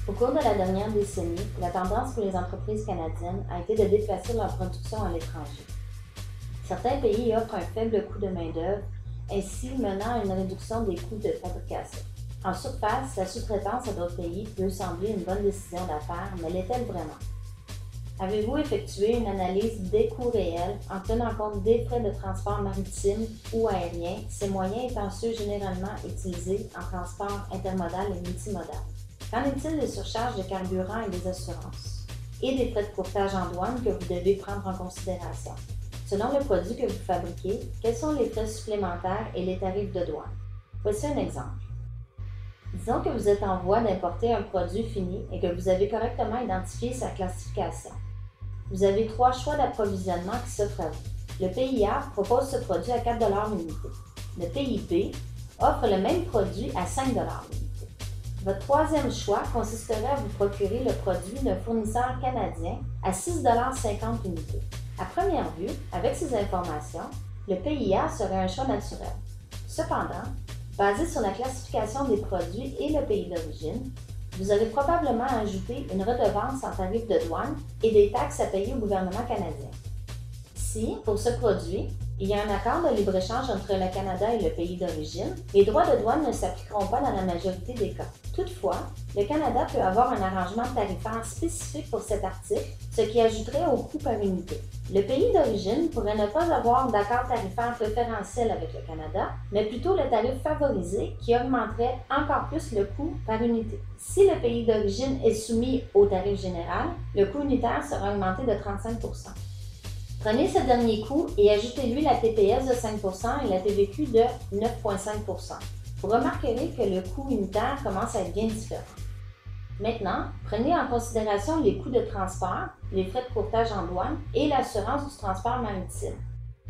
Au cours de la dernière décennie, la tendance pour les entreprises canadiennes a été de déplacer leur production à l'étranger. Certains pays offrent un faible coût de main-d'œuvre, ainsi menant à une réduction des coûts de fabrication. En surface, la sous-traitance à d'autres pays peut sembler une bonne décision d'affaires, mais l'est-elle vraiment? Avez-vous effectué une analyse des coûts réels en tenant compte des frais de transport maritime ou aérien, ces moyens étant ceux généralement utilisés en transport intermodal et multimodal? Qu'en est-il des surcharges de carburant et des assurances? Et des frais de courtage en douane que vous devez prendre en considération? Selon le produit que vous fabriquez, quels sont les frais supplémentaires et les tarifs de douane? Voici un exemple. Disons que vous êtes en voie d'importer un produit fini et que vous avez correctement identifié sa classification. Vous avez 3 choix d'approvisionnement qui s'offrent à vous. Le pays A propose ce produit à 4 $ l'unité. Le pays B offre le même produit à 5 $ l'unité. Votre troisième choix consisterait à vous procurer le produit d'un fournisseur canadien à 6,50 $ l'unité. À première vue, avec ces informations, le pays A serait un choix naturel. Cependant, basé sur la classification des produits et le pays d'origine, vous aurez probablement ajouté une redevance en tarif de douane et des taxes à payer au gouvernement canadien. Si, pour ce produit, il y a un accord de libre-échange entre le Canada et le pays d'origine, les droits de douane ne s'appliqueront pas dans la majorité des cas. Toutefois, le Canada peut avoir un arrangement tarifaire spécifique pour cet article, ce qui ajouterait au coût par unité. Le pays d'origine pourrait ne pas avoir d'accord tarifaire préférentiel avec le Canada, mais plutôt le tarif favorisé qui augmenterait encore plus le coût par unité. Si le pays d'origine est soumis au tarif général, le coût unitaire sera augmenté de 35 %. Prenez ce dernier coût et ajoutez-lui la TPS de 5 % et la TVQ de 9,5 %. Vous remarquerez que le coût unitaire commence à être bien différent. Maintenant, prenez en considération les coûts de transport, les frais de courtage en douane et l'assurance du transport maritime.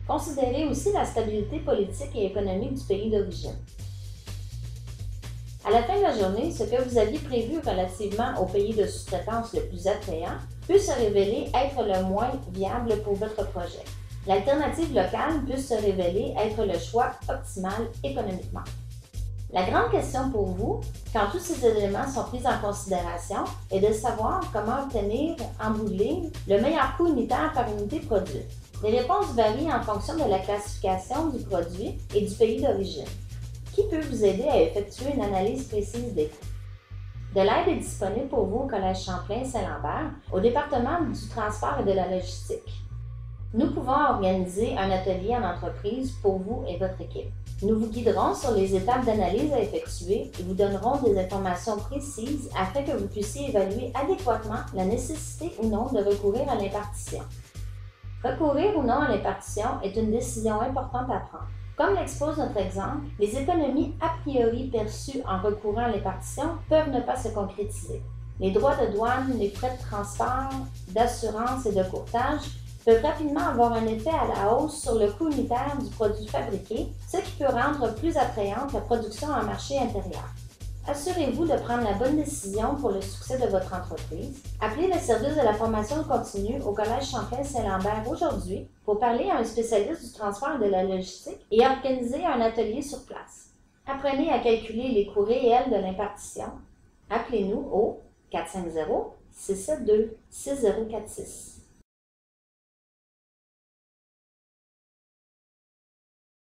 Considérez aussi la stabilité politique et économique du pays d'origine. À la fin de la journée, ce que vous aviez prévu relativement au pays de sous-traitance le plus attrayant peut se révéler être le moins viable pour votre projet. L'alternative locale peut se révéler être le choix optimal économiquement. La grande question pour vous, quand tous ces éléments sont pris en considération, est de savoir comment obtenir, en bout de ligne, le meilleur coût unitaire par unité produite. Les réponses varient en fonction de la classification du produit et du pays d'origine. Qui peut vous aider à effectuer une analyse précise des coûts? De l'aide est disponible pour vous au Collège Champlain-Saint-Lambert, au département du transport et de la logistique. Nous pouvons organiser un atelier en entreprise pour vous et votre équipe. Nous vous guiderons sur les étapes d'analyse à effectuer et vous donnerons des informations précises afin que vous puissiez évaluer adéquatement la nécessité ou non de recourir à l'impartition. Recourir ou non à l'impartition est une décision importante à prendre. Comme l'expose notre exemple, les économies a priori perçues en recourant à l'impartition peuvent ne pas se concrétiser. Les droits de douane, les frais de transport, d'assurance et de courtage peuvent rapidement avoir un effet à la hausse sur le coût unitaire du produit fabriqué, ce qui peut rendre plus attrayante la production en marché intérieur. Assurez-vous de prendre la bonne décision pour le succès de votre entreprise. Appelez le service de la formation continue au Collège Champlain-Saint-Lambert aujourd'hui pour parler à un spécialiste du transport et de la logistique et organiser un atelier sur place. Apprenez à calculer les coûts réels de l'impartition. Appelez-nous au 450-672-6046.